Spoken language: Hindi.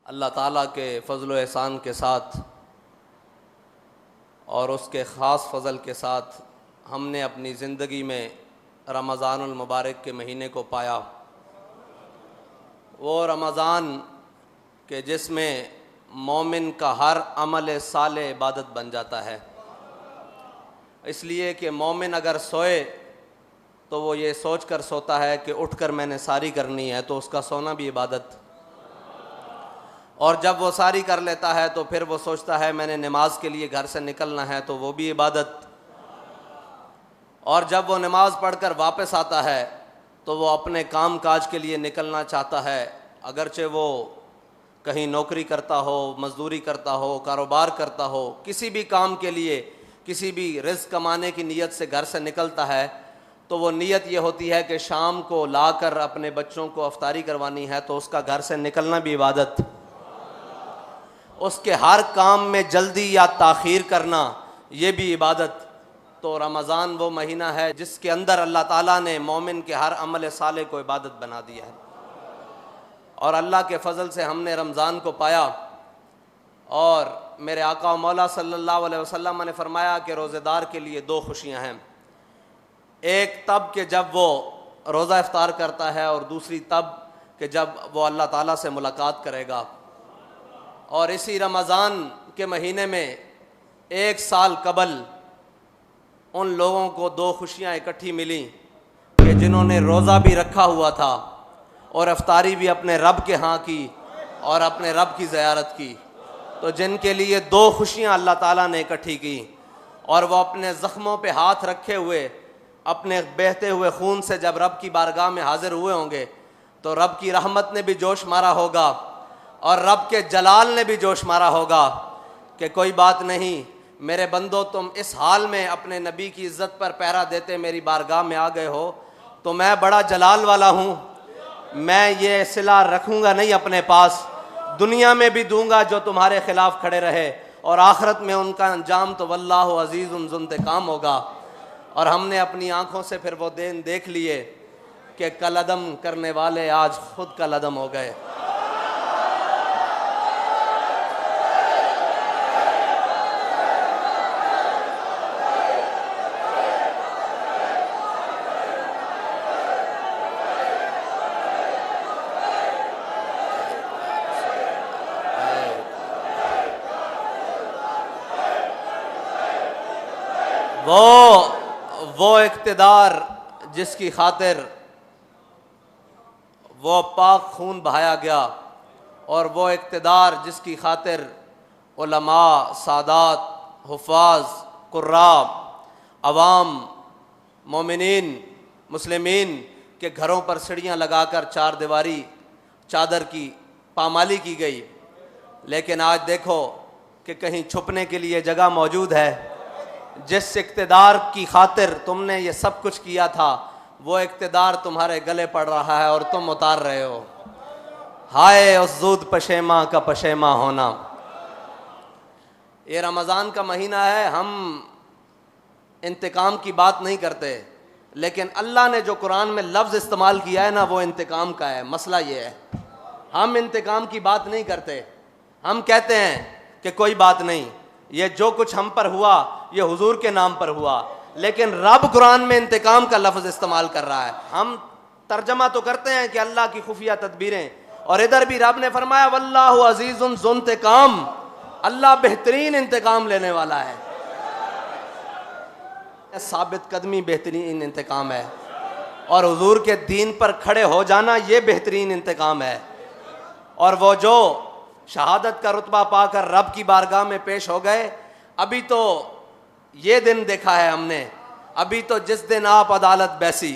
अल्लाह ताला के फ़ज़ल व एहसान के साथ और उसके ख़ास फ़ज़ल के साथ हमने अपनी ज़िंदगी में रमज़ानुल मुबारक के महीने को पाया। वो रमज़ान के जिसमें मोमिन का हर अमल साले इबादत बन जाता है, इसलिए कि मोमिन अगर सोए तो वो ये सोच कर सोता है कि उठकर मैंने सारी करनी है, तो उसका सोना भी इबादत। और जब वो सारी कर लेता है तो फिर वो सोचता है मैंने नमाज के लिए घर से निकलना है, तो वो भी इबादत। और जब वो नमाज पढ़कर वापस आता है तो वो अपने काम काज के लिए निकलना चाहता है, अगरचे वो कहीं नौकरी करता हो, मजदूरी करता हो, कारोबार करता हो, किसी भी काम के लिए, किसी भी रिज़्क़ कमाने की नीयत से घर से निकलता है, तो वो नीयत ये होती है कि शाम को लाकर अपने बच्चों को अफ्तारी करवानी है, तो उसका घर से निकलना भी इबादत। उसके हर काम में जल्दी या ताख़ीर करना ये भी इबादत। तो रमज़ान वो महीना है जिसके अंदर अल्लाह ताला ने मोमिन के हर अमल साले को इबादत बना दिया है। और अल्लाह के फ़ज़ल से हमने रमज़ान को पाया। और मेरे आका व मौला सल्लल्लाहु अलैहि वसल्लम ने फरमाया कि रोज़ेदार के लिए दो खुशियाँ हैं, एक तब कि जब वो रोज़ा इफ्तार करता है, और दूसरी तब कि जब वो अल्लाह ताला से मुलाकात करेगा। और इसी रमज़ान के महीने में एक साल कबल उन लोगों को दो खुशियाँ इकट्ठी मिली कि जिन्होंने रोज़ा भी रखा हुआ था और इफ्तारी भी अपने रब के यहाँ की और अपने रब की ज़ियारत की। तो जिनके लिए दो खुशियाँ अल्लाह ताला ने इकट्ठी की, और वो अपने ज़ख्मों पे हाथ रखे हुए अपने बहते हुए खून से जब रब की बारगाह में हाजिर हुए होंगे, तो रब की रहमत ने भी जोश मारा होगा और रब के जलाल ने भी जोश मारा होगा कि कोई बात नहीं मेरे बंदो, तुम इस हाल में अपने नबी की इज़्ज़त पर पहरा देते मेरी बारगाह में आ गए हो, तो मैं बड़ा जलाल वाला हूँ, मैं ये सिला रखूँगा नहीं अपने पास, दुनिया में भी दूंगा जो तुम्हारे खिलाफ खड़े रहे, और आखिरत में उनका अंजाम तो वल्लाहु अज़ीज़ुन ज़ुंतिक़ाम होगा। और हमने अपनी आँखों से फिर वो दिन देख लिए कि कलअदम करने वाले आज खुद कलअदम हो गए। वो इक़्तिदार जिसकी खातिर वो पाक खून बहाया गया, और वो इक़्तिदार जिसकी खातिर उलमा, सादात, हुफ़ाज़, कुर्रा, अवाम, मोमिनीन, मुस्लिमीन के घरों पर सीढ़ियाँ लगाकर चार दीवारी चादर की पामाली की गई। लेकिन आज देखो कि कहीं छुपने के लिए जगह मौजूद है। जिस इक़्तिदार की खातिर तुमने ये सब कुछ किया था, वो इक़्तिदार तुम्हारे गले पड़ रहा है और तुम उतार रहे हो। हाय उस ज़ूद पशेमा का पशेमा होना। ये रमज़ान का महीना है, हम इंतकाम की बात नहीं करते, लेकिन अल्लाह ने जो कुरान में लफ्ज़ इस्तेमाल किया है ना, वो इंतकाम का है। मसला ये है, हम इंतकाम की बात नहीं करते। हम कहते हैं कि कोई बात नहीं, ये जो कुछ हम पर हुआ ये हुजूर के नाम पर हुआ, लेकिन रब कुरान में इंतकाम का लफ्ज़ इस्तेमाल कर रहा है। हम तर्जमा तो करते हैं कि अल्लाह की खुफिया तदबीरें, और इधर भी रब ने फरमाया वल्लाहु अज़ीज़ुन ज़ुंतिक़ाम, अल्लाह बेहतरीन इंतकाम लेने वाला है। साबित कदमी बेहतरीन इंतकाम है, और हुजूर के दीन पर खड़े हो जाना ये बेहतरीन इंतकाम है। और वो जो शहादत का रुतबा पाकर रब की बारगाह में पेश हो गए, अभी तो ये दिन देखा है हमने, अभी तो जिस दिन आप अदालत बैसी